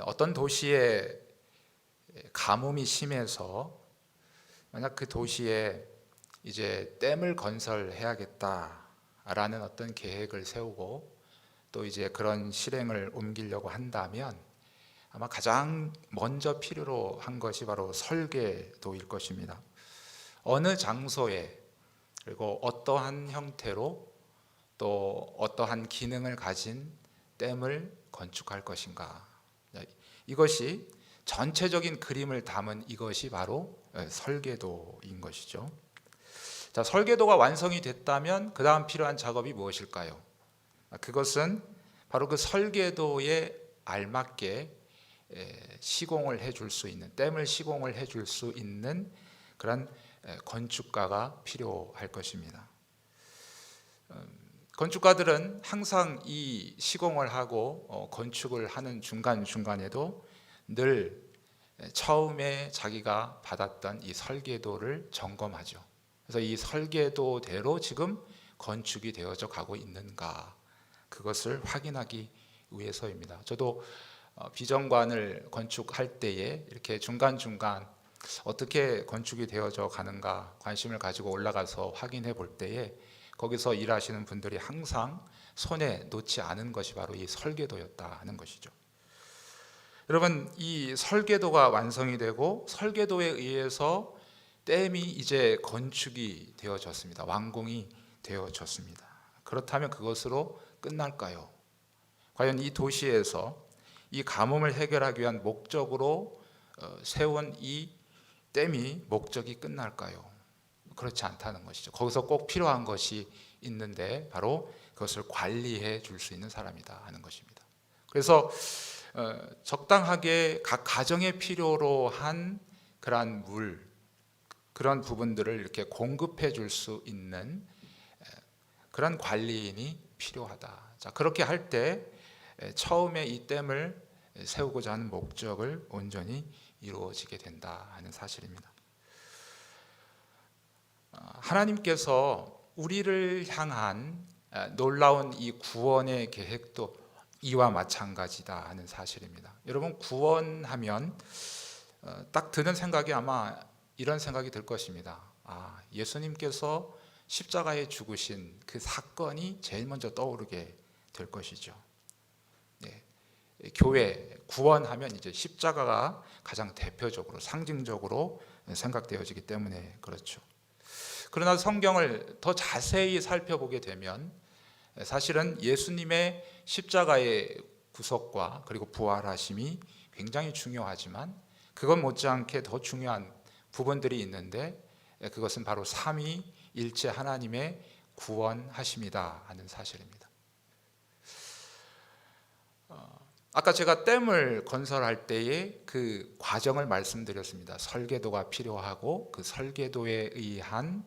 어떤 도시에 가뭄이 심해서 만약 그 도시에 이제 댐을 건설해야겠다라는 어떤 계획을 세우고 또 이제 그런 실행을 옮기려고 한다면 아마 가장 먼저 필요로 한 것이 바로 설계도일 것입니다. 어느 장소에 그리고 어떠한 형태로 또 어떠한 기능을 가진 댐을 건축할 것인가, 이것이 전체적인 그림을 담은 이것이 바로 설계도인 것이죠. 자, 설계도가 완성이 됐다면 그 다음 필요한 작업이 무엇일까요? 그것은 바로 그 설계도에 알맞게 시공을 해줄 수 있는, 댐을 시공을 해줄 수 있는 그런 건축가가 필요할 것입니다. 건축가들은 항상 이 시공을 하고 건축을 하는 중간중간에도 늘 처음에 자기가 받았던 이 설계도를 점검하죠. 그래서 이 설계도대로 지금 건축이 되어져 가고 있는가, 그것을 확인하기 위해서입니다. 저도 비정관을 건축할 때에 이렇게 중간중간 어떻게 건축이 되어져 가는가 관심을 가지고 올라가서 확인해 볼 때에 거기서 일하시는 분들이 항상 손에 놓지 않은 것이 바로 이 설계도였다 하는 것이죠. 여러분, 이 설계도가 완성이 되고 설계도에 의해서 댐이 이제 건축이 되어졌습니다. 완공이 되어졌습니다. 그렇다면 그것으로 끝날까요? 과연 이 도시에서 이 가뭄을 해결하기 위한 목적으로 세운 이 댐이 목적이 끝날까요? 그렇지 않다는 것이죠. 거기서 꼭 필요한 것이 있는데 바로 그것을 관리해 줄 수 있는 사람이다 하는 것입니다. 그래서 적당하게 각 가정에 필요로 한 그러한 물, 그런 부분들을 이렇게 공급해 줄 수 있는 그런 관리인이 필요하다. 자, 그렇게 할 때 처음에 이 댐을 세우고자 하는 목적을 온전히 이루어지게 된다 하는 사실입니다. 하나님께서 우리를 향한 놀라운 이 구원의 계획도 이와 마찬가지다 하는 사실입니다. 여러분, 구원하면 딱 드는 생각이 아마 이런 생각이 들 것입니다. 예수님께서 십자가에 죽으신 그 사건이 제일 먼저 떠오르게 될 것이죠. 네. 교회 구원하면 이제 십자가가 가장 대표적으로 상징적으로 생각되어지기 때문에 그렇죠. 그러나 성경을 더 자세히 살펴보게 되면 사실은 예수님의 십자가의 구속과 그리고 부활하심이 굉장히 중요하지만 그것 못지않게 더 중요한 부분들이 있는데 그것은 바로 삼위일체 하나님의 구원하심이다 하는 사실입니다. 아까 제가 댐을 건설할 때의 그 과정을 말씀드렸습니다. 설계도가 필요하고 그 설계도에 의한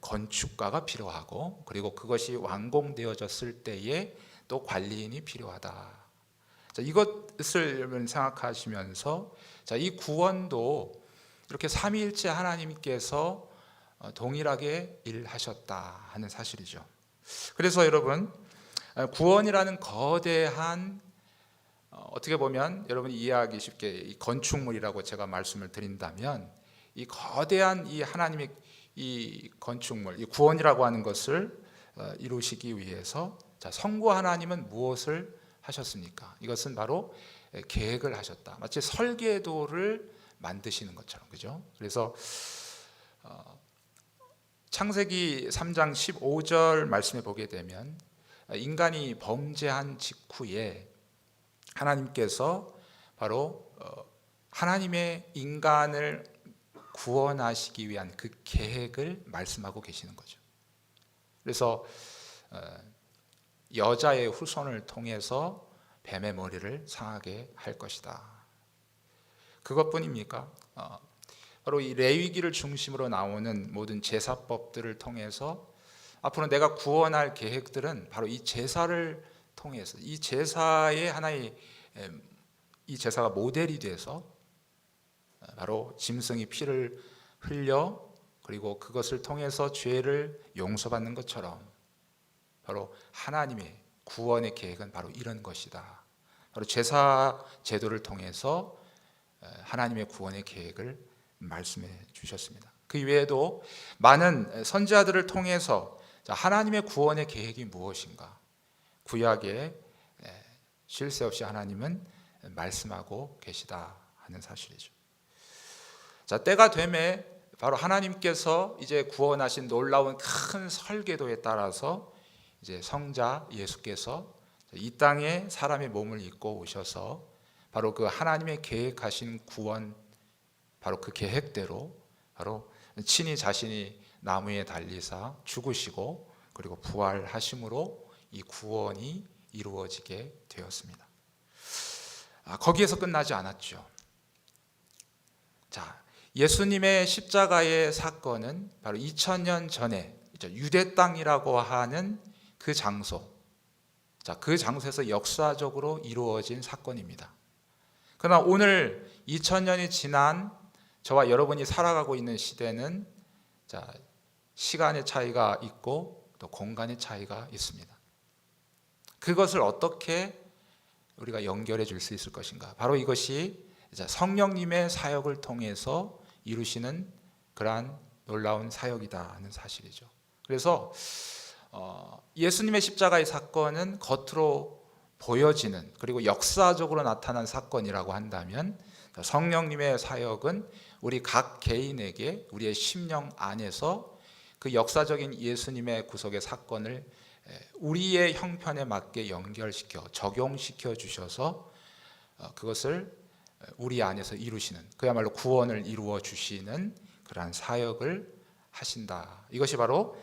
건축가가 필요하고 그리고 그것이 완공되어졌을 때에 또 관리인이 필요하다. 자, 이것을 생각하시면서 이 구원도 이렇게 삼위일체 하나님께서 동일하게 일하셨다 하는 사실이죠. 그래서 여러분, 구원이라는 거대한 어떻게 보면 여러분이 이해하기 쉽게 이 건축물이라고 제가 말씀을 드린다면 이 거대한 이 하나님의 이 건축물, 이 구원이라고 하는 것을 이루시기 위해서 성부 하나님은 무엇을 하셨습니까? 이것은 바로 계획을 하셨다. 마치 설계도를 만드시는 것처럼, 그죠? 그래서 창세기 3장 15절 말씀에 보게 되면 인간이 범죄한 직후에 하나님께서 바로 하나님의 인간을 구원하시기 위한 그 계획을 말씀하고 계시는 거죠. 그래서 여자의 후손을 통해서 뱀의 머리를 상하게 할 것이다. 그것뿐입니까? 바로 이 레위기를 중심으로 나오는 모든 제사법들을 통해서 앞으로 내가 구원할 계획들은 바로 이 제사를 통해서 이 제사의 하나의 이 제사가 모델이 돼서 바로 짐승이 피를 흘려 그리고 그것을 통해서 죄를 용서받는 것처럼 바로 하나님의 구원의 계획은 바로 이런 것이다. 바로 제사 제도를 통해서 하나님의 구원의 계획을 말씀해 주셨습니다. 그 외에도 많은 선지자들을 통해서 하나님의 구원의 계획이 무엇인가, 구약에 쉴 새 없이 하나님은 말씀하고 계시다 하는 사실이죠. 때가 되매 바로 하나님께서 이제 구원하신 놀라운 큰 설계도에 따라서 이제 성자 예수께서 이 땅에 사람의 몸을 입고 오셔서 바로 그 하나님의 계획하신 구원, 바로 그 계획대로 바로 친히 자신이 나무에 달리사 죽으시고 그리고 부활하심으로 이 구원이 이루어지게 되었습니다. 거기에서 끝나지 않았죠. 예수님의 십자가의 사건은 바로 2000년 전에 유대 땅이라고 하는 그 장소, 그 장소에서 역사적으로 이루어진 사건입니다. 그러나 오늘 2000년이 지난 저와 여러분이 살아가고 있는 시대는 시간의 차이가 있고 또 공간의 차이가 있습니다. 그것을 어떻게 우리가 연결해 줄 수 있을 것인가? 바로 이것이 성령님의 사역을 통해서 이루시는 그러한 놀라운 사역이다 하는 사실이죠. 그래서 예수님의 십자가의 사건은 겉으로 보여지는, 그리고 역사적으로 나타난 사건이라고 한다면, 성령님의 사역은 우리 각 개인에게 우리의 심령 안에서 그 역사적인 예수님의 구속의 사건을 우리의 형편에 맞게 연결시켜 적용시켜 주셔서 그것을 우리 안에서 이루시는, 그야말로 구원을 이루어 주시는 그러한 사역을 하신다. 이것이 바로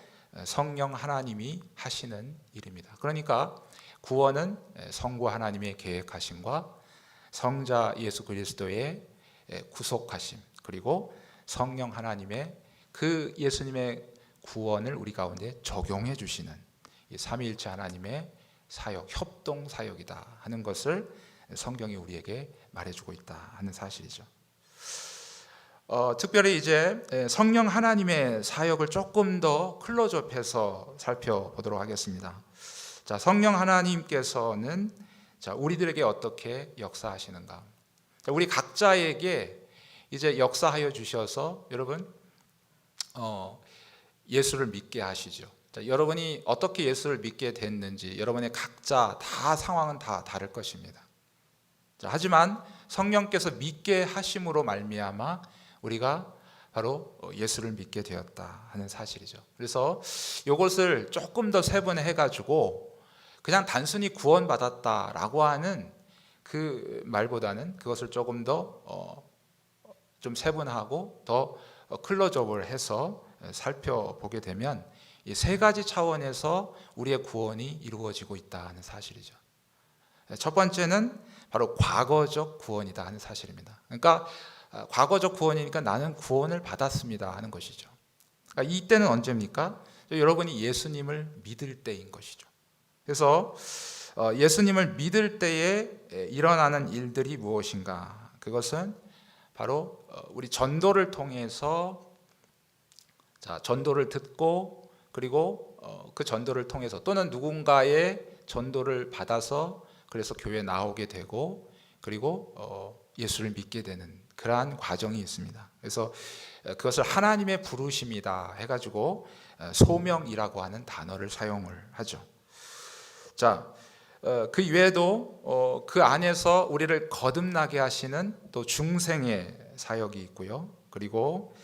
성령 하나님이 하시는 일입니다. 그러니까 구원은 성부 하나님의 계획하심과 성자 예수 그리스도의 구속하심, 그리고 성령 하나님의 그 예수님의 구원을 우리 가운데 적용해 주시는 이 삼위일체 하나님의 사역, 협동 사역이다 하는 것을 성경이 우리에게 말해주고 있다 하는 사실이죠. 특별히 이제 성령 하나님의 사역을 조금 더 클로즈업해서 살펴보도록 하겠습니다. 성령 하나님께서는 우리들에게 어떻게 역사하시는가? 우리 각자에게 이제 역사하여 주셔서 여러분 예수를 믿게 하시죠. 여러분이 어떻게 예수를 믿게 됐는지 여러분의 각자 다 상황은 다 다를 것입니다. 하지만 성령께서 믿게 하심으로 말미암아 우리가 바로 예수를 믿게 되었다 하는 사실이죠. 그래서 이것을 조금 더 세분해 가지고 그냥 단순히 구원받았다라고 하는 그 말보다는 그것을 조금 더 좀 세분하고 더 클로즈업을 해서 살펴보게 되면 이 세 가지 차원에서 우리의 구원이 이루어지고 있다 하는 사실이죠. 첫 번째는 바로 과거적 구원이다 하는 사실입니다. 그러니까 과거적 구원이니까 나는 구원을 받았습니다 하는 것이죠. 그러니까 이때는 언제입니까? 여러분이 예수님을 믿을 때인 것이죠. 그래서 예수님을 믿을 때에 일어나는 일들이 무엇인가? 그것은 바로 우리 전도를 통해서 전도를 듣고 그리고 그 전도를 통해서 또는 누군가의 전도를 받아서 그래서 교회에 나오게 되고 그리고 예수를 믿게 되는 그러한 과정이 있습니다. 그래서 그것을 하나님의 부르심이다 해가지고 소명이라고 하는 단어를 사용을 하죠. 그 이외에도 그 안에서 우리를 거듭나게 하시는 또 중생의 사역이 있고요. 그리고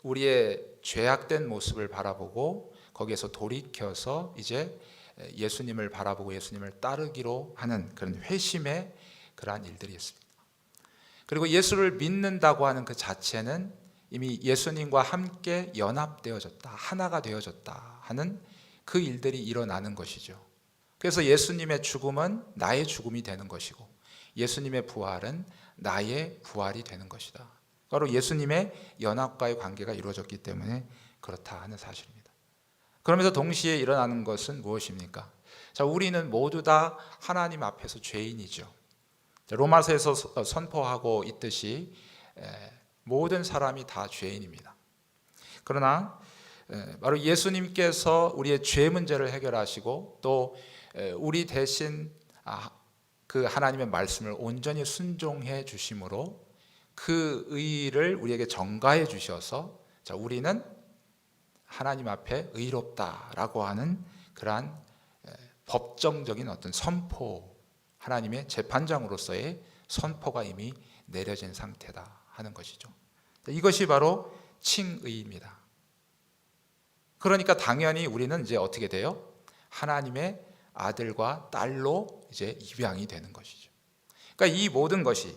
우리의 죄악된 모습을 바라보고 거기에서 돌이켜서 이제 예수님을 바라보고 예수님을 따르기로 하는 그런 회심의 그러한 일들이 있습니다. 그리고 예수를 믿는다고 하는 그 자체는 이미 예수님과 함께 연합되어졌다, 하나가 되어졌다 하는 그 일들이 일어나는 것이죠. 그래서 예수님의 죽음은 나의 죽음이 되는 것이고 예수님의 부활은 나의 부활이 되는 것이다. 바로 예수님의 연합과의 관계가 이루어졌기 때문에 그렇다 하는 사실입니다. 그러면서 동시에 일어나는 것은 무엇입니까? 우리는 모두 다 하나님 앞에서 죄인이죠. 로마서에서 선포하고 있듯이 모든 사람이 다 죄인입니다. 그러나 바로 예수님께서 우리의 죄 문제를 해결하시고 또 우리 대신 그 하나님의 말씀을 온전히 순종해 주심으로 그 의를 우리에게 전가해 주셔서 자, 우리는 하나님 앞에 의롭다라고 하는 그러한 법정적인 어떤 선포, 하나님의 재판장으로서의 선포가 이미 내려진 상태다 하는 것이죠. 이것이 바로 칭의입니다. 그러니까 당연히 우리는 이제 어떻게 돼요? 하나님의 아들과 딸로 이제 입양이 되는 것이죠. 그러니까 이 모든 것이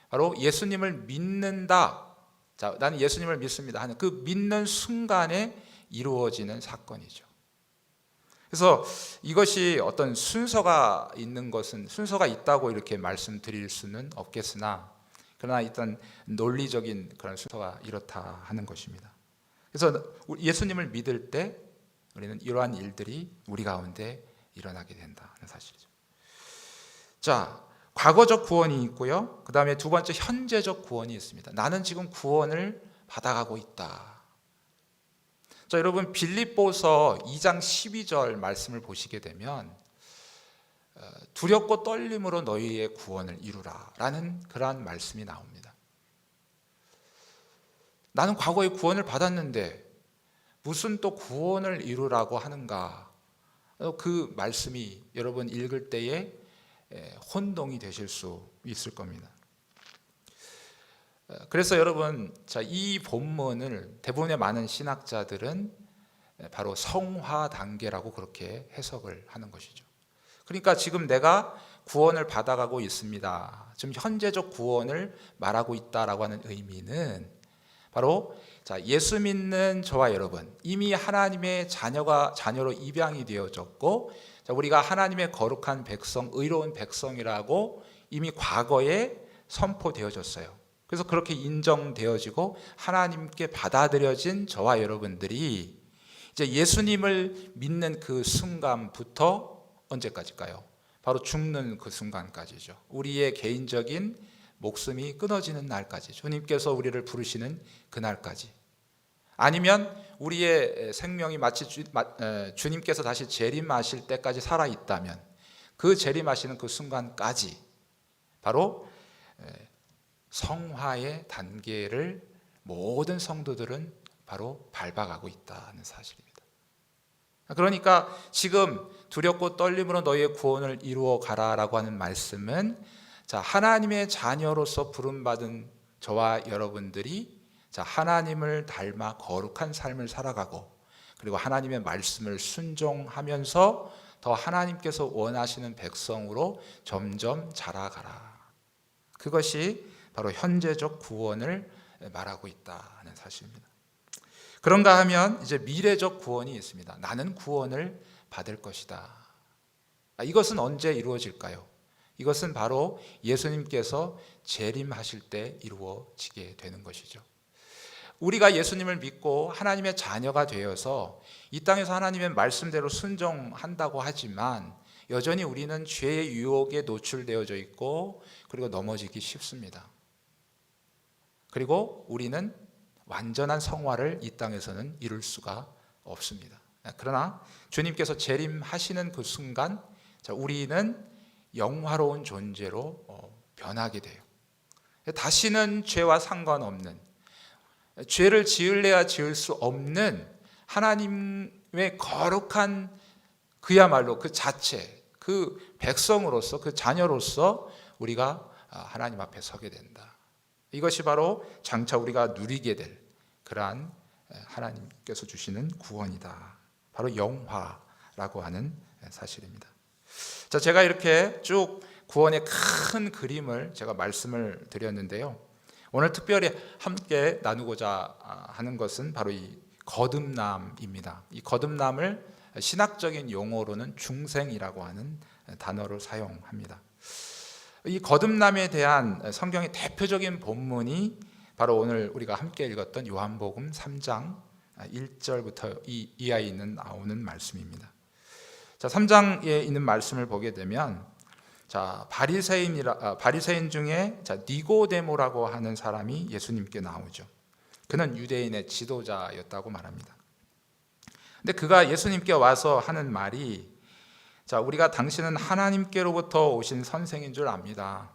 바로 예수님을 믿는다. 자, 나는 예수님을 믿습니다 하는 그 믿는 순간에 이루어지는 사건이죠. 그래서 이것이 어떤 순서가 있는 것은 순서가 있다고 이렇게 말씀드릴 수는 없겠으나 그러나 일단 논리적인 그런 순서가 이렇다 하는 것입니다. 그래서 예수님을 믿을 때 우리는 이러한 일들이 우리 가운데 일어나게 된다는 사실이죠. 자, 과거적 구원이 있고요. 그 다음에 두 번째 현재적 구원이 있습니다. 나는 지금 구원을 받아가고 있다. 자, 여러분 빌립보서 2장 12절 말씀을 보시게 되면 두렵고 떨림으로 너희의 구원을 이루라 라는 그러한 말씀이 나옵니다. 나는 과거에 구원을 받았는데 무슨 또 구원을 이루라고 하는가? 그 말씀이 여러분 읽을 때에 혼동이 되실 수 있을 겁니다. 그래서 여러분, 자, 이 본문을 대부분의 많은 신학자들은 바로 성화 단계라고 그렇게 해석을 하는 것이죠. 그러니까 지금 내가 구원을 받아가고 있습니다. 지금 현재적 구원을 말하고 있다라고 하는 의미는 바로 자, 예수 믿는 저와 여러분, 이미 하나님의 자녀로 입양이 되어졌고, 자, 우리가 하나님의 거룩한 백성, 의로운 백성이라고 이미 과거에 선포되어졌어요. 그래서 그렇게 인정되어지고 하나님께 받아들여진 저와 여러분들이 이제 예수님을 믿는 그 순간부터 언제까지일까요? 바로 죽는 그 순간까지죠. 우리의 개인적인 목숨이 끊어지는 날까지, 주님께서 우리를 부르시는 그날까지, 아니면 우리의 생명이 마치 주님께서 다시 재림하실 때까지 살아있다면 그 재림하시는 그 순간까지 바로 성화의 단계를 모든 성도들은 바로 밟아가고 있다는 사실입니다. 그러니까 지금 두렵고 떨림으로 너희의 구원을 이루어 가라라고 하는 말씀은 자, 하나님의 자녀로서 부름받은 저와 여러분들이 자, 하나님을 닮아 거룩한 삶을 살아가고 그리고 하나님의 말씀을 순종하면서 더 하나님께서 원하시는 백성으로 점점 자라가라. 그것이 바로 현재적 구원을 말하고 있다는 사실입니다. 그런가 하면 이제 미래적 구원이 있습니다. 나는 구원을 받을 것이다. 이것은 언제 이루어질까요? 이것은 바로 예수님께서 재림하실 때 이루어지게 되는 것이죠. 우리가 예수님을 믿고 하나님의 자녀가 되어서 이 땅에서 하나님의 말씀대로 순종한다고 하지만 여전히 우리는 죄의 유혹에 노출되어져 있고 그리고 넘어지기 쉽습니다. 그리고 우리는 완전한 성화를 이 땅에서는 이룰 수가 없습니다. 그러나 주님께서 재림하시는 그 순간 우리는 영화로운 존재로 변하게 돼요. 다시는 죄와 상관없는, 죄를 지을래야 지을 수 없는 하나님의 거룩한 그야말로 그 자체, 그 백성으로서, 그 자녀로서 우리가 하나님 앞에 서게 된다. 이것이 바로 장차 우리가 누리게 될 그러한 하나님께서 주시는 구원이다. 바로 영화라고 하는 사실입니다. 자, 제가 이렇게 쭉 구원의 큰 그림을 제가 말씀을 드렸는데요. 오늘 특별히 함께 나누고자 하는 것은 바로 이 거듭남입니다. 이 거듭남을 신학적인 용어로는 중생이라고 하는 단어를 사용합니다. 이 거듭남에 대한 성경의 대표적인 본문이 바로 오늘 우리가 함께 읽었던 요한복음 3장 1절부터 이하에 나오는 말씀입니다. 자, 3장에 있는 말씀을 보게 되면 자, 바리새인 중에 니고데모라고 하는 사람이 예수님께 나오죠. 그는 유대인의 지도자였다고 말합니다. 근데 그가 예수님께 와서 하는 말이 자, 우리가 당신은 하나님께로부터 오신 선생인 줄 압니다.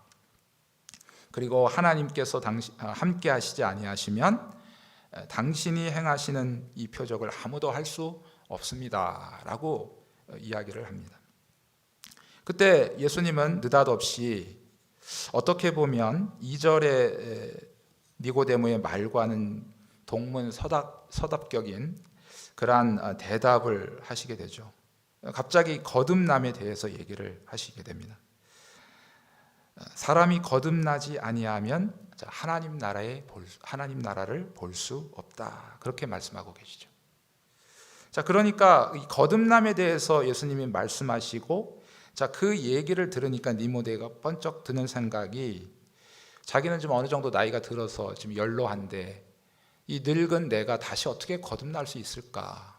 그리고 하나님께서 함께 하시지 아니하시면 당신이 행하시는 이 표적을 아무도 할 수 없습니다 라고 이야기를 합니다. 그때 예수님은 느닷없이 어떻게 보면 2절의 니고데모의 말과는 동문서답격인 그러한 대답을 하시게 되죠. 갑자기 거듭남에 대해서 얘기를 하시게 됩니다. 사람이 거듭나지 아니하면 하나님 나라를 볼 수 없다, 그렇게 말씀하고 계시죠. 자, 그러니까 이 거듭남에 대해서 예수님이 말씀하시고, 자, 그 얘기를 들으니까 니고데모가 번쩍 드는 생각이, 자기는 좀 어느 정도 나이가 들어서 지금 연로한데 이 늙은 내가 다시 어떻게 거듭날 수 있을까?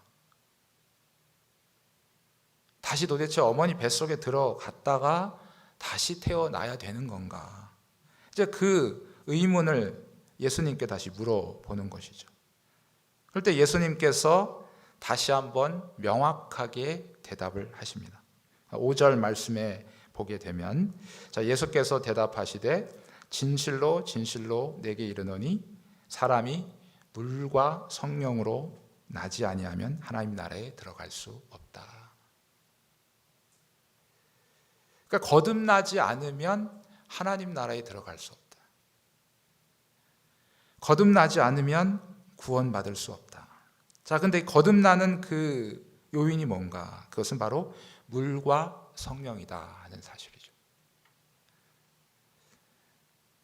다시 도대체 어머니 뱃속에 들어갔다가 다시 태어나야 되는 건가? 이제 그 의문을 예수님께 다시 물어보는 것이죠. 그럴 때 예수님께서 다시 한번 명확하게 대답을 하십니다. 5절 말씀에 보게 되면, 자, 예수께서 대답하시되 진실로 진실로 내게 이르노니 사람이 물과 성령으로 나지 아니하면 하나님 나라에 들어갈 수 없다. 그러니까 거듭나지 않으면 하나님 나라에 들어갈 수 없다. 거듭나지 않으면 구원받을 수 없다. 자, 근데 거듭나는 그 요인이 뭔가? 그것은 바로 물과 성령이다 하는 사실이죠.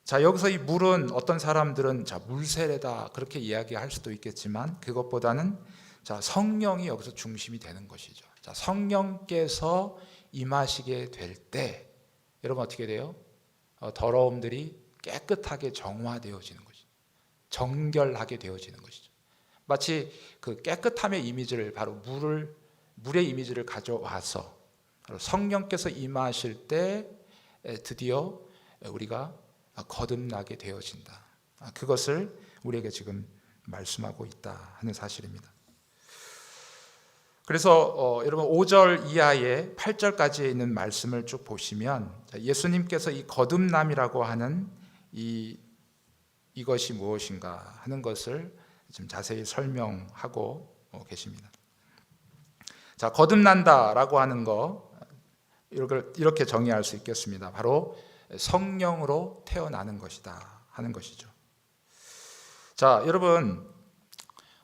자, 여기서 이 물은 어떤 사람들은 물세례다 그렇게 이야기할 수도 있겠지만, 그것보다는 성령이 여기서 중심이 되는 것이죠. 자, 성령께서 임하시게 될 때 여러분 어떻게 돼요? 더러움들이 깨끗하게 정화되어지는 것이죠. 정결하게 되어지는 것이죠. 마치 그 깨끗함의 이미지를, 바로 물의 이미지를 가져와서 성령께서 임하실 때 드디어 우리가 거듭나게 되어진다. 그것을 우리에게 지금 말씀하고 있다 하는 사실입니다. 그래서 여러분 5절 이하의 8절까지에 있는 말씀을 쭉 보시면, 예수님께서 이 거듭남이라고 하는 이것이 무엇인가 하는 것을 좀 자세히 설명하고 계십니다. 자, 거듭난다라고 하는 거, 이렇게 정의할 수 있겠습니다. 바로 성령으로 태어나는 것이다 하는 것이죠. 자, 여러분,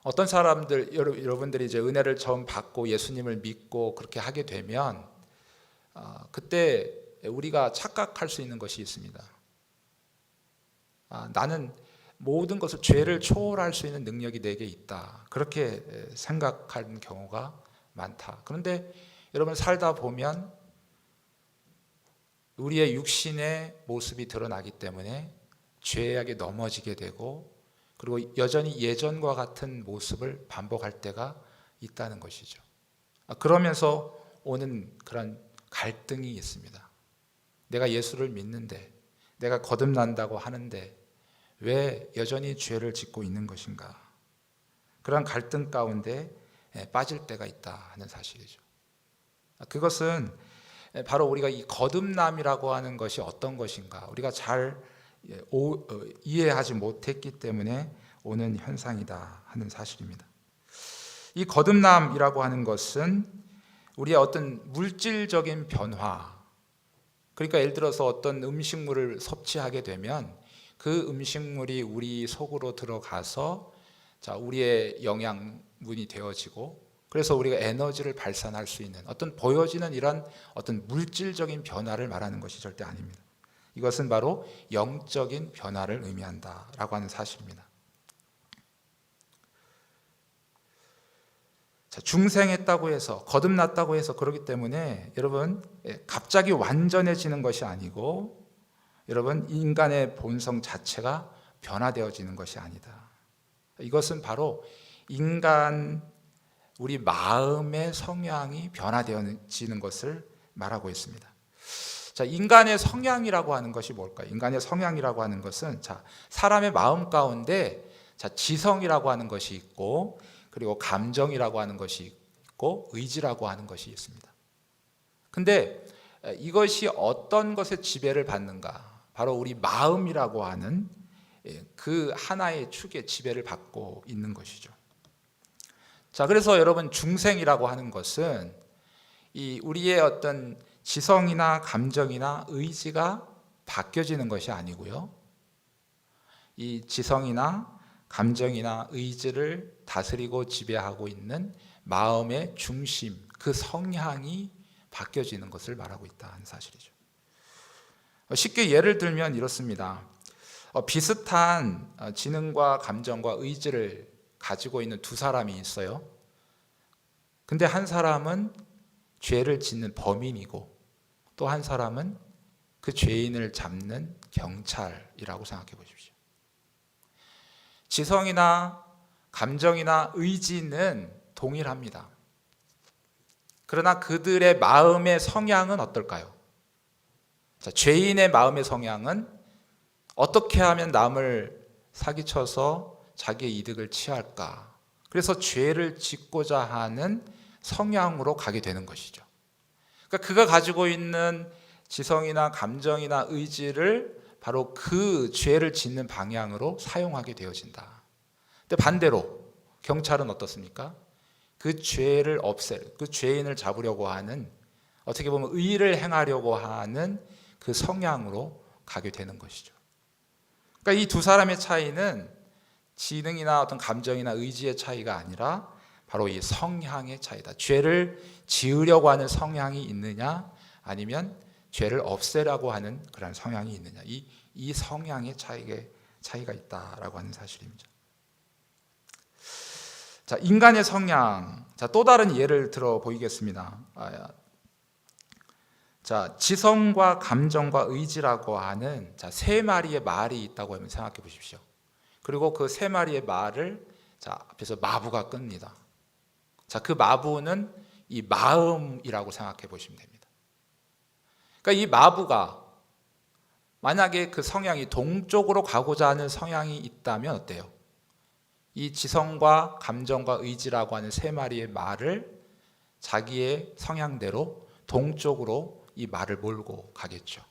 어떤 사람들, 여러분들이 이제 은혜를 처음 받고 예수님을 믿고 그렇게 하게 되면 그때 우리가 착각할 수 있는 것이 있습니다. 나는 모든 것을, 죄를 초월할 수 있는 능력이 내게 있다, 그렇게 생각하는 경우가 많다. 그런데 여러분, 살다 보면 우리의 육신의 모습이 드러나기 때문에 죄악에 넘어지게 되고, 그리고 여전히 예전과 같은 모습을 반복할 때가 있다는 것이죠. 그러면서 오는 그런 갈등이 있습니다. 내가 예수를 믿는데, 내가 거듭난다고 하는데 왜 여전히 죄를 짓고 있는 것인가? 그런 갈등 가운데 빠질 때가 있다 하는 사실이죠. 그것은 바로 우리가 이 거듭남이라고 하는 것이 어떤 것인가, 우리가 잘 이해하지 못했기 때문에 오는 현상이다 하는 사실입니다. 이 거듭남이라고 하는 것은 우리의 어떤 물질적인 변화, 그러니까 예를 들어서 어떤 음식물을 섭취하게 되면 그 음식물이 우리 속으로 들어가서 우리의 영양분이 되어지고, 그래서 우리가 에너지를 발산할 수 있는 어떤 보여지는 이런 어떤 물질적인 변화를 말하는 것이 절대 아닙니다. 이것은 바로 영적인 변화를 의미한다라고 하는 사실입니다. 중생했다고 해서, 거듭났다고 해서 그렇기 때문에 여러분, 갑자기 완전해지는 것이 아니고, 여러분, 인간의 본성 자체가 변화되어지는 것이 아니다. 이것은 바로 우리 마음의 성향이 변화되어지는 것을 말하고 있습니다. 자, 인간의 성향이라고 하는 것이 뭘까요? 인간의 성향이라고 하는 것은, 사람의 마음 가운데 지성이라고 하는 것이 있고, 그리고 감정이라고 하는 것이 있고, 의지라고 하는 것이 있습니다. 근데 이것이 어떤 것의 지배를 받는가? 바로 우리 마음이라고 하는 그 하나의 축의 지배를 받고 있는 것이죠. 자, 그래서 여러분, 중생이라고 하는 것은 이 우리의 어떤 지성이나 감정이나 의지가 바뀌어지는 것이 아니고요, 이 지성이나 감정이나 의지를 다스리고 지배하고 있는 마음의 중심, 그 성향이 바뀌어지는 것을 말하고 있다는 사실이죠. 쉽게 예를 들면 이렇습니다. 비슷한 지능과 감정과 의지를 가지고 있는 두 사람이 있어요. 근데 한 사람은 죄를 짓는 범인이고 또 한 사람은 그 죄인을 잡는 경찰이라고 생각해 보십시오. 지성이나 감정이나 의지는 동일합니다. 그러나 그들의 마음의 성향은 어떨까요? 자, 죄인의 마음의 성향은 어떻게 하면 남을 사기쳐서 자기의 이득을 취할까? 그래서 죄를 짓고자 하는 성향으로 가게 되는 것이죠. 그러니까 그가 가지고 있는 지성이나 감정이나 의지를 바로 그 죄를 짓는 방향으로 사용하게 되어진다. 근데 반대로 경찰은 어떻습니까? 그 죄를 그 죄인을 잡으려고 하는, 어떻게 보면 의를 행하려고 하는 그 성향으로 가게 되는 것이죠. 그러니까 이 두 사람의 차이는 지능이나 어떤 감정이나 의지의 차이가 아니라 바로 이 성향의 차이다. 죄를 지으려고 하는 성향이 있느냐, 아니면 죄를 없애려고 하는 그런 성향이 있느냐, 이 성향의 차이가 있다라고 하는 사실입니다. 자, 인간의 성향. 자, 또 다른 예를 들어 보이겠습니다. 자, 지성과 감정과 의지라고 하는 세 마리의 말이 있다고 하면 생각해 보십시오. 그리고 그 세 마리의 말을 앞에서 마부가 끕니다. 자, 그 마부는 이 마음이라고 생각해 보시면 됩니다. 그러니까 이 마부가 만약에 그 성향이 동쪽으로 가고자 하는 성향이 있다면 어때요? 이 지성과 감정과 의지라고 하는 세 마리의 말을 자기의 성향대로 동쪽으로 이 말을 몰고 가겠죠.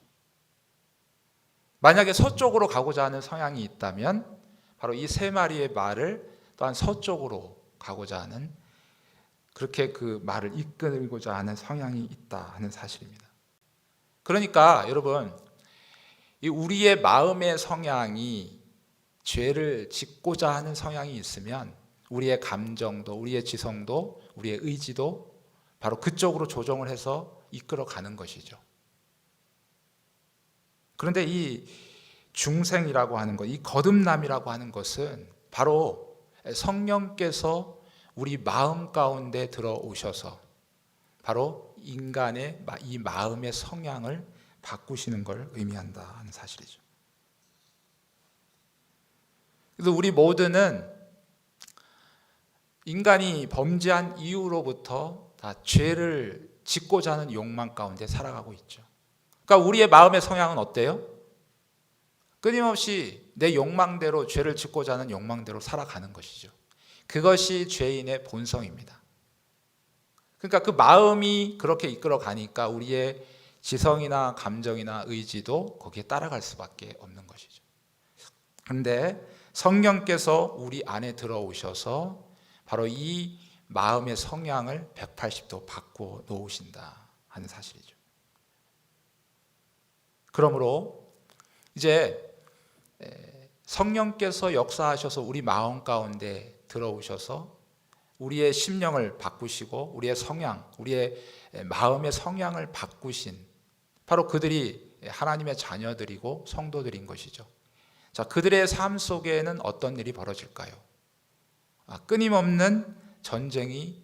만약에 서쪽으로 가고자 하는 성향이 있다면 바로 이 세 마리의 말을 또한 서쪽으로 가고자 하는, 그렇게 그 말을 이끌고자 하는 성향이 있다 하는 사실입니다. 그러니까 여러분, 이 우리의 마음의 성향이 죄를 짓고자 하는 성향이 있으면 우리의 감정도, 우리의 지성도, 우리의 의지도 바로 그쪽으로 조정을 해서 이끌어가는 것이죠. 그런데 이 중생이라고 하는 것, 이 거듭남이라고 하는 것은 바로 성령께서 우리 마음 가운데 들어오셔서 바로 인간의 이 마음의 성향을 바꾸시는 걸 의미한다는 사실이죠. 그래서 우리 모두는 인간이 범죄한 이후로부터 다 죄를 짓고자 하는 욕망 가운데 살아가고 있죠. 그러니까 우리의 마음의 성향은 어때요? 끊임없이 내 욕망대로, 죄를 짓고자 하는 욕망대로 살아가는 것이죠. 그것이 죄인의 본성입니다. 그러니까 그 마음이 그렇게 이끌어 가니까 우리의 지성이나 감정이나 의지도 거기에 따라갈 수밖에 없는 것이죠. 그런데 성령께서 우리 안에 들어오셔서 바로 이 마음의 성향을 180도 바꿔 놓으신다 하는 사실이죠. 그러므로 이제 성령께서 역사하셔서 우리 마음 가운데 들어오셔서 우리의 심령을 바꾸시고 우리의 성향, 우리의 마음의 성향을 바꾸신 바로 그들이 하나님의 자녀들이고 성도들인 것이죠. 자, 그들의 삶 속에는 어떤 일이 벌어질까요? 끊임없는 전쟁이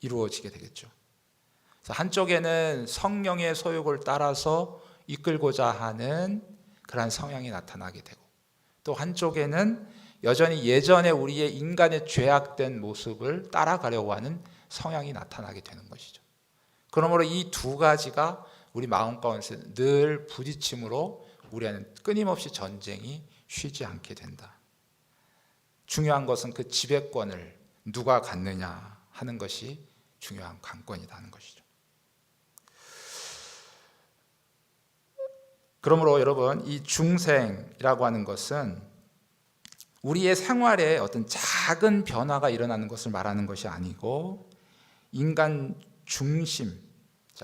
이루어지게 되겠죠. 한쪽에는 성령의 소욕을 따라서 이끌고자 하는 그러한 성향이 나타나게 되고, 또 한쪽에는 여전히 예전에 우리의 인간의 죄악된 모습을 따라가려고 하는 성향이 나타나게 되는 것이죠. 그러므로 이 두 가지가 우리 마음 가운데 늘 부딪힘으로 우리 안에는 끊임없이 전쟁이 쉬지 않게 된다. 중요한 것은 그 지배권을 누가 갖느냐 하는 것이 중요한 관건이다 하는 것이죠. 그러므로 여러분, 이 중생이라고 하는 것은 우리의 생활에 어떤 작은 변화가 일어나는 것을 말하는 것이 아니고 인간 중심,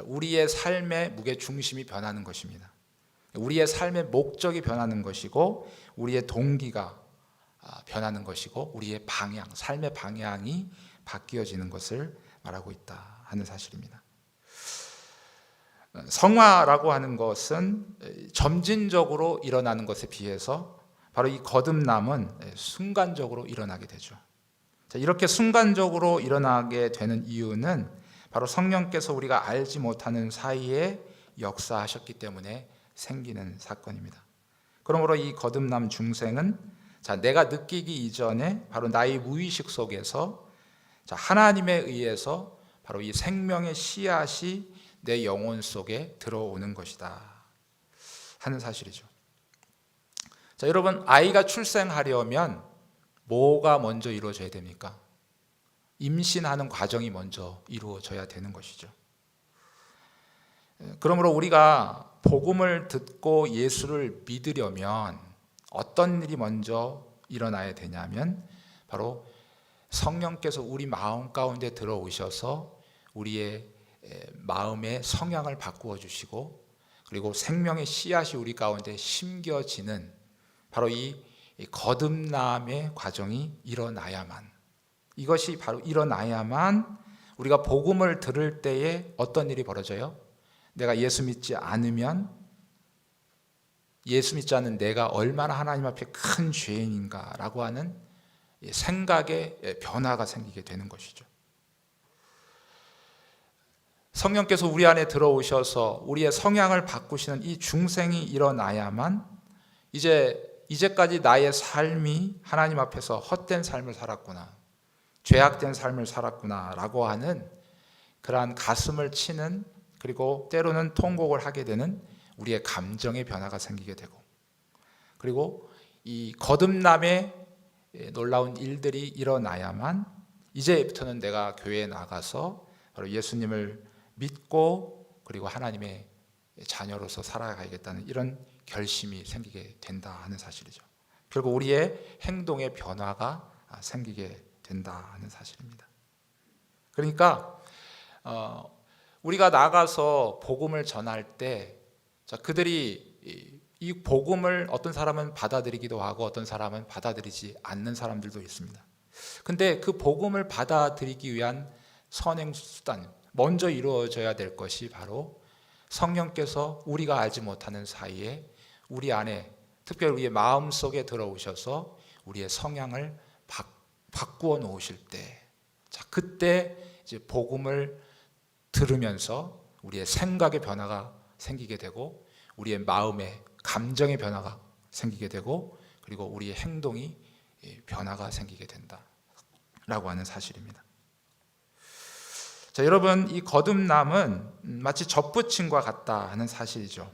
우리의 삶의 무게 중심이 변하는 것입니다. 우리의 삶의 목적이 변하는 것이고 우리의 동기가 변하는 것이고 우리의 방향, 삶의 방향이 바뀌어지는 것을 말하고 있다 하는 사실입니다. 성화라고 하는 것은 점진적으로 일어나는 것에 비해서 바로 이 거듭남은 순간적으로 일어나게 되죠. 이렇게 순간적으로 일어나게 되는 이유는 바로 성령께서 우리가 알지 못하는 사이에 역사하셨기 때문에 생기는 사건입니다. 그러므로 이 거듭남 중생은 내가 느끼기 이전에 바로 나의 무의식 속에서 하나님에 의해서 바로 이 생명의 씨앗이 내 영혼 속에 들어오는 것이다 하는 사실이죠. 여러분, 아이가 출생하려면 뭐가 먼저 이루어져야 됩니까? 임신하는 과정이 먼저 이루어져야 되는 것이죠. 그러므로 우리가 복음을 듣고 예수를 믿으려면 어떤 일이 먼저 일어나야 되냐면 바로 성령께서 우리 마음 가운데 들어오셔서 우리의 마음의 성향을 바꾸어 주시고 그리고 생명의 씨앗이 우리 가운데 심겨지는 바로 이 거듭남의 과정이 일어나야만, 이것이 바로 일어나야만 우리가 복음을 들을 때에 어떤 일이 벌어져요? 내가 예수 믿지 않으면, 예수 믿지 않는 내가 얼마나 하나님 앞에 큰 죄인인가라고 하는 생각의 변화가 생기게 되는 것이죠. 성령께서 우리 안에 들어오셔서 우리의 성향을 바꾸시는 이 중생이 일어나야만 이제까지 나의 삶이 하나님 앞에서 헛된 삶을 살았구나, 죄악된 삶을 살았구나 라고 하는 그러한 가슴을 치는, 그리고 때로는 통곡을 하게 되는 우리의 감정의 변화가 생기게 되고, 그리고 이 거듭남의 놀라운 일들이 일어나야만 이제부터는 내가 교회에 나가서 바로 예수님을 믿고 그리고 하나님의 자녀로서 살아가야겠다는 이런 결심이 생기게 된다 하는 사실이죠. 결국 우리의 행동의 변화가 생기게 된다 하는 사실입니다. 그러니까 우리가 나가서 복음을 전할 때 그들이 이 복음을 어떤 사람은 받아들이기도 하고 어떤 사람은 받아들이지 않는 사람들도 있습니다. 근데 그 복음을 받아들이기 위한 선행 수단, 먼저 이루어져야 될 것이 바로 성령께서 우리가 알지 못하는 사이에 우리 안에, 특별히 우리의 마음 속에 들어오셔서 우리의 성향을 바꾸어 놓으실 때, 그때 이제 복음을 들으면서 우리의 생각의 변화가 생기게 되고 우리의 마음의 감정의 변화가 생기게 되고 그리고 우리의 행동이 변화가 생기게 된다라고 하는 사실입니다. 여러분, 이 거듭남은 마치 접붙임과 같다 하는 사실이죠.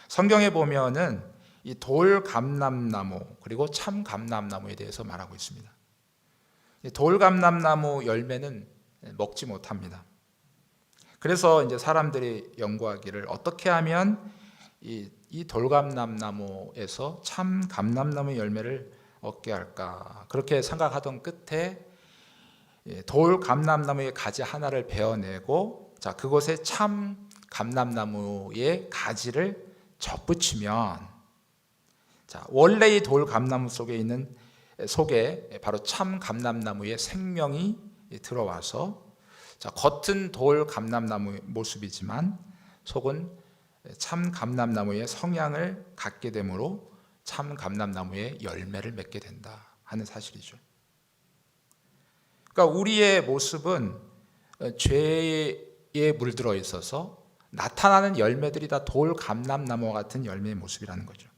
성경에 보면은 이 돌감람나무 그리고 참감람나무에 대해서 말하고 있습니다. 돌감람나무 열매는 먹지 못합니다. 그래서 이제 사람들이 연구하기를 어떻게 하면 이 돌감람나무에서 참감람나무 열매를 얻게 할까, 그렇게 생각하던 끝에 돌감람나무의 가지 하나를 베어내고 그곳에 참감람나무의 가지를 접붙이면 원래의 돌감나무 속에 바로 참감람나무의 생명이 들어와서 겉은 돌감람나무의 모습이지만 속은 참감람나무의 성향을 갖게 되므로 참감람나무의 열매를 맺게 된다 하는 사실이죠. 그러니까 우리의 모습은 죄에 물들어 있어서 나타나는 열매들이 다 돌감람나무와 같은 열매의 모습이라는 거죠.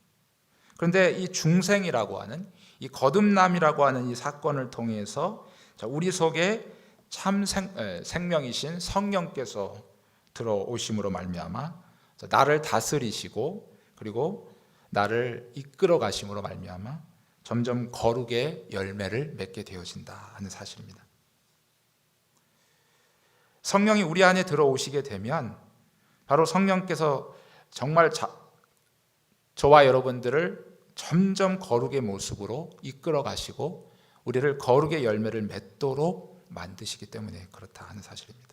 그런데 이 중생이라고 하는, 이 거듭남이라고 하는 이 사건을 통해서 우리 속에 참 생명이신 성령께서 들어오심으로 말미암아 나를 다스리시고 그리고 나를 이끌어 가심으로 말미암아 점점 거룩의 열매를 맺게 되어진다 하는 사실입니다. 성령이 우리 안에 들어오시게 되면 바로 성령께서 정말 저와 여러분들을 점점 거룩의 모습으로 이끌어 가시고 우리를 거룩의 열매를 맺도록 만드시기 때문에 그렇다 하는 사실입니다.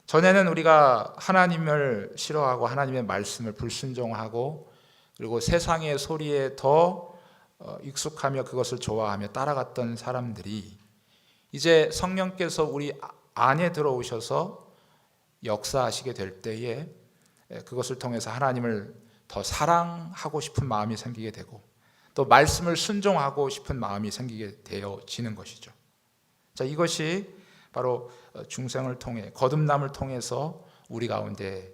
전에는 우리가 하나님을 싫어하고 하나님의 말씀을 불순종하고 그리고 세상의 소리에 더 익숙하며 그것을 좋아하며 따라갔던 사람들이 이제 성령께서 우리 안에 들어오셔서 역사하시게 될 때에 그것을 통해서 하나님을 더 사랑하고 싶은 마음이 생기게 되고 또 말씀을 순종하고 싶은 마음이 생기게 되어지는 것이죠. 자, 이것이 바로 중생을 통해 거듭남을 통해서 우리 가운데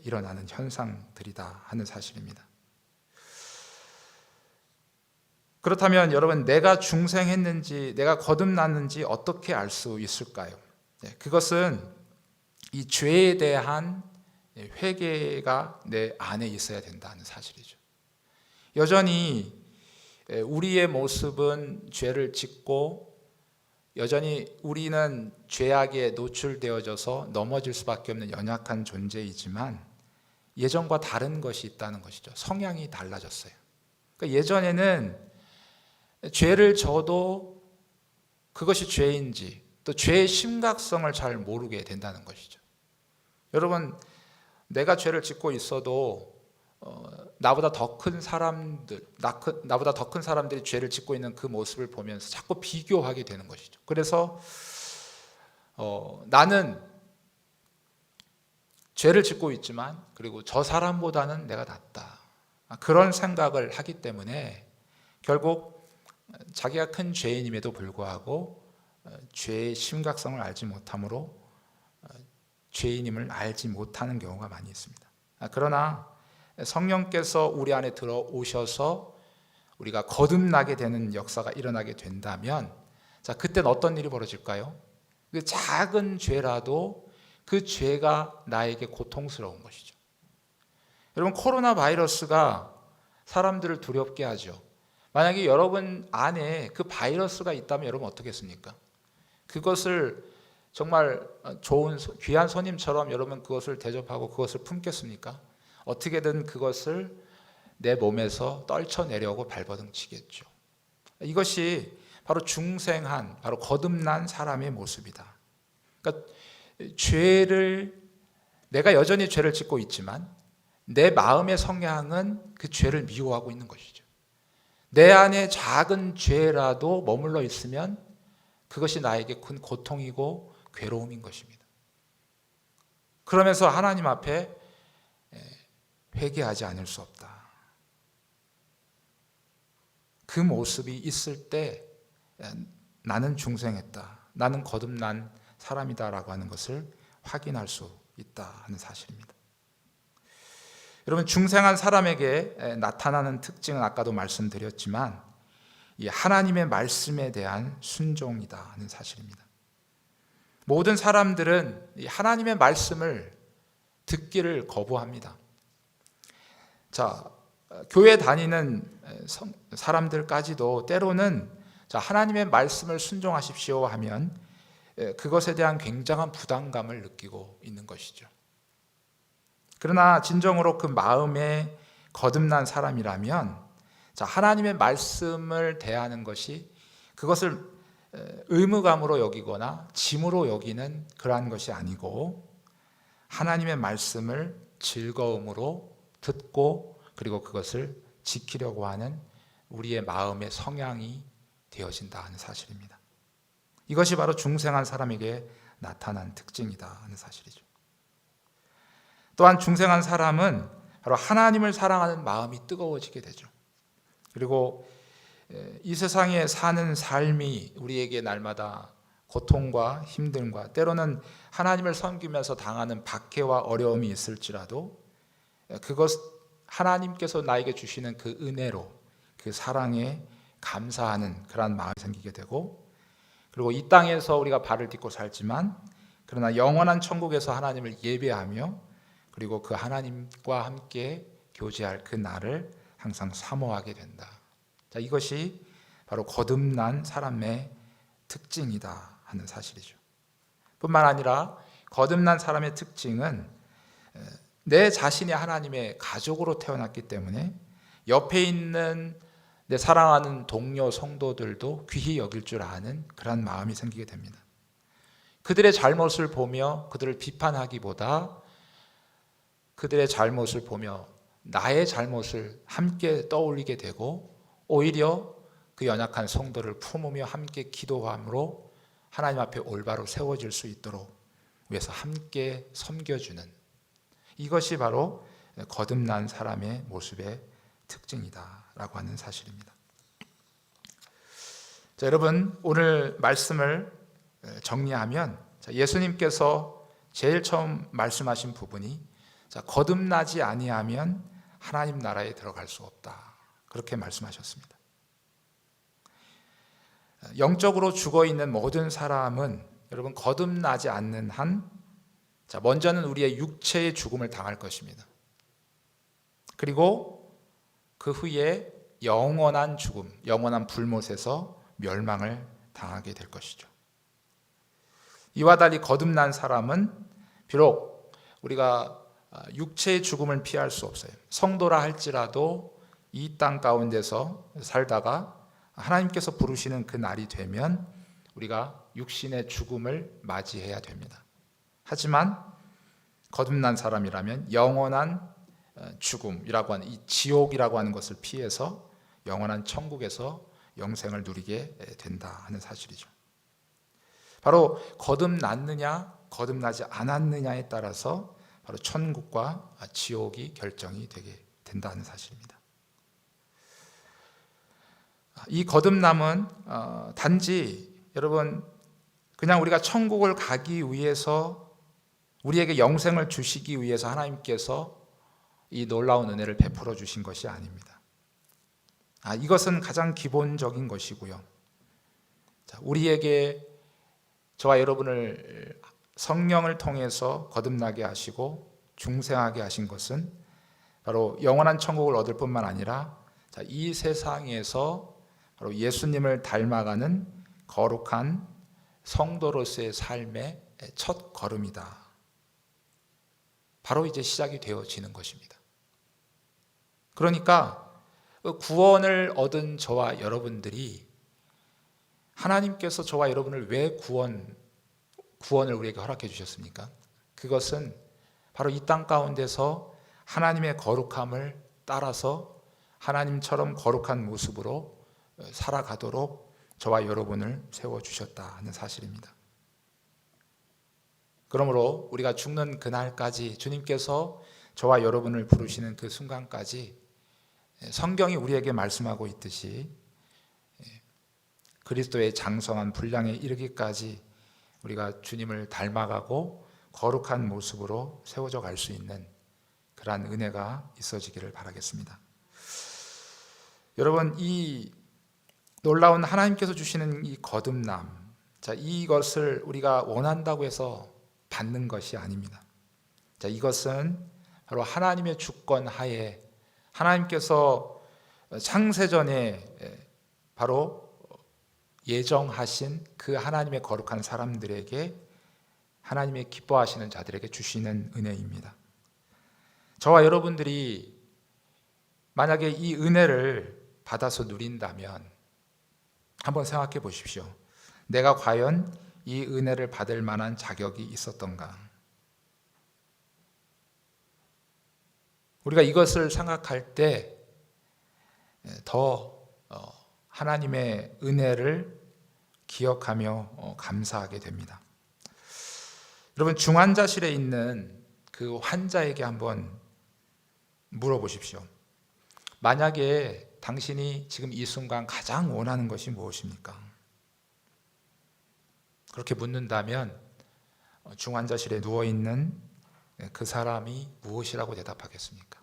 일어나는 현상들이다 하는 사실입니다. 그렇다면 여러분, 내가 중생했는지 내가 거듭났는지 어떻게 알 수 있을까요? 그것은 이 죄에 대한 회개가 내 안에 있어야 된다는 사실이죠. 여전히 우리의 모습은 죄를 짓고 여전히 우리는 죄악에 노출되어져서 넘어질 수밖에 없는 연약한 존재이지만 예전과 다른 것이 있다는 것이죠. 성향이 달라졌어요. 그러니까 예전에는 죄를 져도 그것이 죄인지 또 죄의 심각성을 잘 모르게 된다는 것이죠. 여러분, 내가 죄를 짓고 있어도 나보다 더 큰 사람들이 죄를 짓고 있는 그 모습을 보면서 자꾸 비교하게 되는 것이죠. 그래서 나는 죄를 짓고 있지만 그리고 저 사람보다는 내가 낫다, 그런 생각을 하기 때문에 결국 자기가 큰 죄인임에도 불구하고 죄의 심각성을 알지 못함으로 죄인임을 알지 못하는 경우가 많이 있습니다. 그러나 성령께서 우리 안에 들어오셔서 우리가 거듭나게 되는 역사가 일어나게 된다면, 자, 그때는 어떤 일이 벌어질까요? 그 작은 죄라도 그 죄가 나에게 고통스러운 것이죠. 여러분, 코로나 바이러스가 사람들을 두렵게 하죠. 만약에 여러분 안에 그 바이러스가 있다면 여러분 어떻겠습니까? 그것을 정말 좋은 귀한 손님처럼 여러분 그것을 대접하고 그것을 품겠습니까? 어떻게든 그것을 내 몸에서 떨쳐내려고 발버둥 치겠죠. 이것이 바로 중생한, 바로 거듭난 사람의 모습이다. 그러니까 내가 여전히 죄를 짓고 있지만 내 마음의 성향은 그 죄를 미워하고 있는 것이죠. 내 안에 작은 죄라도 머물러 있으면 그것이 나에게 큰 고통이고 괴로움인 것입니다. 그러면서 하나님 앞에 회개하지 않을 수 없다. 그 모습이 있을 때 나는 중생했다, 나는 거듭난 사람이다라고 하는 것을 확인할 수 있다 하는 사실입니다. 여러분, 중생한 사람에게 나타나는 특징은 아까도 말씀드렸지만 이 하나님의 말씀에 대한 순종이다 하는 사실입니다. 모든 사람들은 이 하나님의 말씀을 듣기를 거부합니다. 자, 교회 다니는 사람들까지도 때로는 하나님의 말씀을 순종하십시오 하면 그것에 대한 굉장한 부담감을 느끼고 있는 것이죠. 그러나 진정으로 그 마음에 거듭난 사람이라면 하나님의 말씀을 대하는 것이 그것을 의무감으로 여기거나 짐으로 여기는 그러한 것이 아니고 하나님의 말씀을 즐거움으로 듣고 그리고 그것을 지키려고 하는 우리의 마음의 성향이 되어진다 하는 사실입니다. 이것이 바로 중생한 사람에게 나타난 특징이다 하는 사실이죠. 또한 중생한 사람은 바로 하나님을 사랑하는 마음이 뜨거워지게 되죠. 그리고 이 세상에 사는 삶이 우리에게 날마다 고통과 힘듦과 때로는 하나님을 섬기면서 당하는 박해와 어려움이 있을지라도 그것 하나님께서 나에게 주시는 그 은혜로 그 사랑에 감사하는 그러한 마음이 생기게 되고, 그리고 이 땅에서 우리가 발을 딛고 살지만 그러나 영원한 천국에서 하나님을 예배하며 그리고 그 하나님과 함께 교제할 그 날을 항상 사모하게 된다. 자, 이것이 바로 거듭난 사람의 특징이다 하는 사실이죠. 뿐만 아니라 거듭난 사람의 특징은 내 자신이 하나님의 가족으로 태어났기 때문에 옆에 있는 내 사랑하는 동료 성도들도 귀히 여길 줄 아는 그런 마음이 생기게 됩니다. 그들의 잘못을 보며 그들을 비판하기보다 그들의 잘못을 보며 나의 잘못을 함께 떠올리게 되고 오히려 그 연약한 성도를 품으며 함께 기도함으로 하나님 앞에 올바로 세워질 수 있도록 위해서 함께 섬겨주는, 이것이 바로 거듭난 사람의 모습의 특징이다라고 하는 사실입니다. 자, 여러분, 오늘 말씀을 정리하면 예수님께서 제일 처음 말씀하신 부분이 거듭나지 아니하면 하나님 나라에 들어갈 수 없다, 그렇게 말씀하셨습니다. 영적으로 죽어있는 모든 사람은 여러분 거듭나지 않는 한 먼저는 우리의 육체의 죽음을 당할 것입니다. 그리고 그 후에 영원한 죽음, 영원한 불못에서 멸망을 당하게 될 것이죠. 이와 달리 거듭난 사람은 비록 우리가 육체의 죽음을 피할 수 없어요. 성도라 할지라도 이 땅 가운데서 살다가 하나님께서 부르시는 그 날이 되면 우리가 육신의 죽음을 맞이해야 됩니다. 하지만 거듭난 사람이라면 영원한 죽음이라고 하는 이 지옥이라고 하는 것을 피해서 영원한 천국에서 영생을 누리게 된다 하는 사실이죠. 바로 거듭났느냐 거듭나지 않았느냐에 따라서 바로 천국과 지옥이 결정이 되게 된다는 사실입니다. 이 거듭남은 단지 여러분 그냥 우리가 천국을 가기 위해서 우리에게 영생을 주시기 위해서 하나님께서 이 놀라운 은혜를 베풀어 주신 것이 아닙니다. 이것은 가장 기본적인 것이고요. 우리에게 저와 여러분을 성령을 통해서 거듭나게 하시고 중생하게 하신 것은 바로 영원한 천국을 얻을 뿐만 아니라 이 세상에서 바로 예수님을 닮아가는 거룩한 성도로서의 삶의 첫 걸음이다. 바로 이제 시작이 되어지는 것입니다. 그러니까 구원을 얻은 저와 여러분들이 하나님께서 저와 여러분을 왜 구원을 우리에게 허락해 주셨습니까? 그것은 바로 이 땅 가운데서 하나님의 거룩함을 따라서 하나님처럼 거룩한 모습으로 살아가도록 저와 여러분을 세워주셨다 하는 사실입니다. 그러므로 우리가 죽는 그날까지 주님께서 저와 여러분을 부르시는 그 순간까지 성경이 우리에게 말씀하고 있듯이 그리스도의 장성한 분량에 이르기까지 우리가 주님을 닮아가고 거룩한 모습으로 세워져 갈 수 있는 그러한 은혜가 있어지기를 바라겠습니다. 여러분, 이 놀라운 하나님께서 주시는 이 거듭남, 이것을 우리가 원한다고 해서 받는 것이 아닙니다. 이것은 바로 하나님의 주권 하에 하나님께서 창세전에 바로 예정하신 그 하나님의 거룩한 사람들에게 하나님의 기뻐하시는 자들에게 주시는 은혜입니다. 저와 여러분들이 만약에 이 은혜를 받아서 누린다면 한번 생각해 보십시오. 내가 과연 이 은혜를 받을 만한 자격이 있었던가? 우리가 이것을 생각할 때 더 하나님의 은혜를 기억하며 감사하게 됩니다. 여러분, 중환자실에 있는 그 환자에게 한번 물어보십시오. 만약에 당신이 지금 이 순간 가장 원하는 것이 무엇입니까? 그렇게 묻는다면 중환자실에 누워있는 그 사람이 무엇이라고 대답하겠습니까?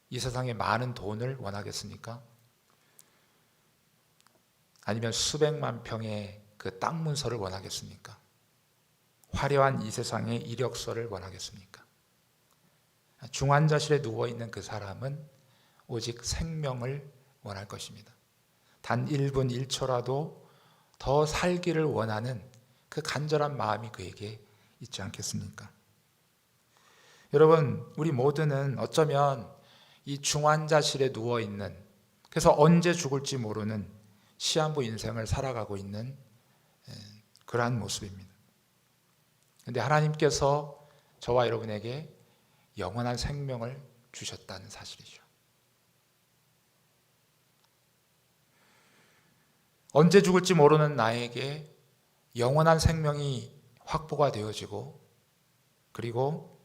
이 세상에 많은 돈을 원하겠습니까? 아니면 수백만 평의 그 땅 문서를 원하겠습니까? 화려한 이 세상의 이력서를 원하겠습니까? 중환자실에 누워있는 그 사람은 오직 생명을 원할 것입니다. 단 1분 1초라도 더 살기를 원하는 그 간절한 마음이 그에게 있지 않겠습니까? 여러분, 우리 모두는 어쩌면 이 중환자실에 누워 있는, 그래서 언제 죽을지 모르는 시한부 인생을 살아가고 있는 그러한 모습입니다. 그런데 하나님께서 저와 여러분에게 영원한 생명을 주셨다는 사실이죠. 언제 죽을지 모르는 나에게 영원한 생명이 확보가 되어지고, 그리고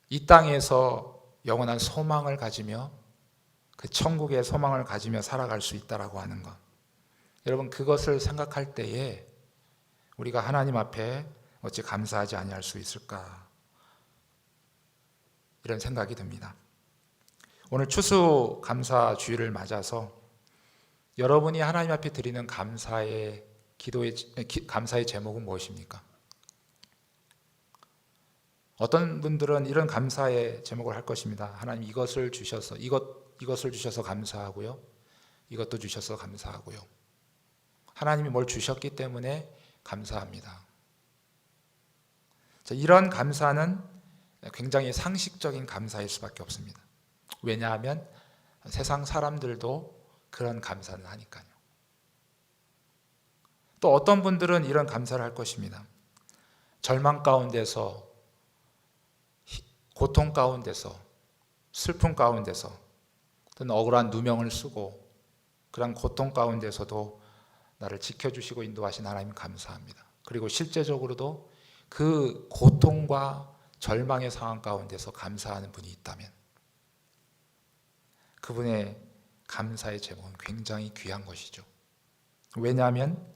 이 땅에서 영원한 소망을 가지며 그 천국의 소망을 가지며 살아갈 수 있다라고 하는 것, 여러분, 그것을 생각할 때에 우리가 하나님 앞에 어찌 감사하지 아니할 수 있을까, 이런 생각이 듭니다. 오늘 추수감사주일을 맞아서 여러분이 하나님 앞에 드리는 감사의 감사의 제목은 무엇입니까? 어떤 분들은 이런 감사의 제목을 할 것입니다. 하나님, 이것을 주셔서 이것을 주셔서 감사하고요, 이것도 주셔서 감사하고요, 하나님이 뭘 주셨기 때문에 감사합니다. 자, 이런 감사는 굉장히 상식적인 감사일 수밖에 없습니다. 왜냐하면 세상 사람들도 그런 감사는 하니까요. 또 어떤 분들은 이런 감사를 할 것입니다. 절망 가운데서, 고통 가운데서, 슬픔 가운데서, 또는 억울한 누명을 쓰고 그런 고통 가운데서도 나를 지켜주시고 인도하신 하나님 감사합니다. 그리고 실제적으로도 그 고통과 절망의 상황 가운데서 감사하는 분이 있다면 그분의 감사의 제목은 굉장히 귀한 것이죠. 왜냐하면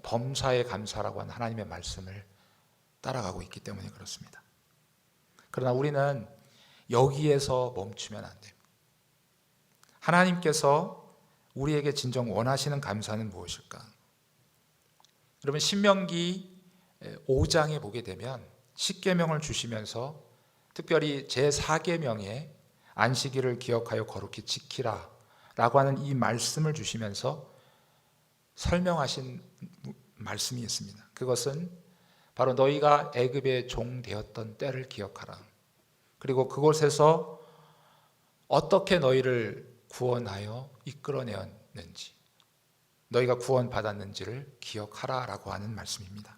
범사의 감사라고 하는 하나님의 말씀을 따라가고 있기 때문에 그렇습니다. 그러나 우리는 여기에서 멈추면 안 됩니다. 하나님께서 우리에게 진정 원하시는 감사는 무엇일까? 여러분, 신명기 5장에 보게 되면 10계명을 주시면서 특별히 제4계명에 안식일을 기억하여 거룩히 지키라 라고 하는 이 말씀을 주시면서 설명하신 말씀이 있습니다. 그것은 바로 너희가 애굽의 종 되었던 때를 기억하라. 그리고 그곳에서 어떻게 너희를 구원하여 이끌어내었는지, 너희가 구원받았는지를 기억하라 라고 하는 말씀입니다.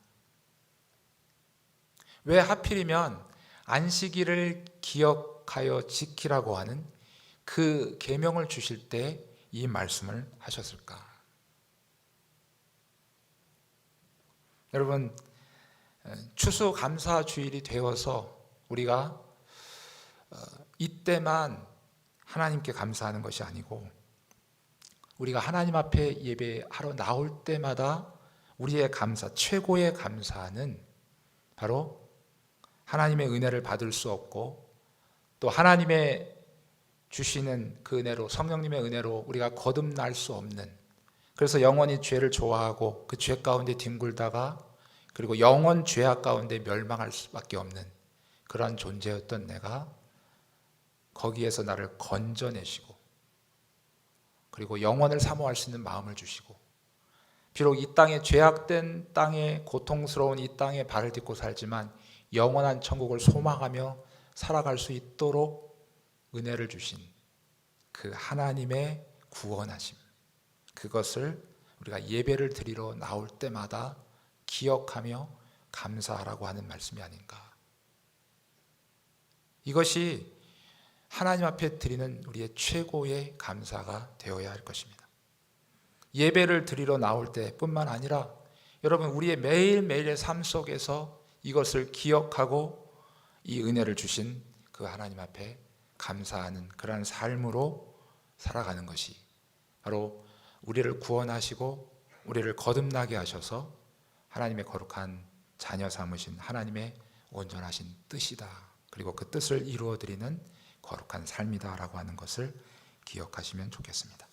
왜 하필이면 안식일을 기억하여 지키라고 하는 그 계명을 주실 때 이 말씀을 하셨을까? 여러분, 추수감사주일이 되어서 우리가 이때만 하나님께 감사하는 것이 아니고 우리가 하나님 앞에 예배하러 나올 때마다 우리의 감사, 최고의 감사는 바로 하나님의 은혜를 받을 수 없고 또 하나님의 주시는 그 은혜로, 성령님의 은혜로 우리가 거듭날 수 없는, 그래서 영원히 죄를 좋아하고 그 죄 가운데 뒹굴다가 그리고 영원 죄악 가운데 멸망할 수밖에 없는 그러한 존재였던 내가 거기에서 나를 건져내시고 그리고 영원을 사모할 수 있는 마음을 주시고, 비록 이 땅에 죄악된 땅에 고통스러운 이 땅에 발을 딛고 살지만 영원한 천국을 소망하며 살아갈 수 있도록 은혜를 주신 그 하나님의 구원하심, 그것을 우리가 예배를 드리러 나올 때마다 기억하며 감사하라고 하는 말씀이 아닌가. 이것이 하나님 앞에 드리는 우리의 최고의 감사가 되어야 할 것입니다. 예배를 드리러 나올 때뿐만 아니라 여러분, 우리의 매일매일의 삶 속에서 이것을 기억하고 이 은혜를 주신 그 하나님 앞에 감사하는 그러한 삶으로 살아가는 것이 바로 우리를 구원하시고 우리를 거듭나게 하셔서 하나님의 거룩한 자녀 삼으신 하나님의 온전하신 뜻이다. 그리고 그 뜻을 이루어드리는 거룩한 삶이다라고 하는 것을 기억하시면 좋겠습니다.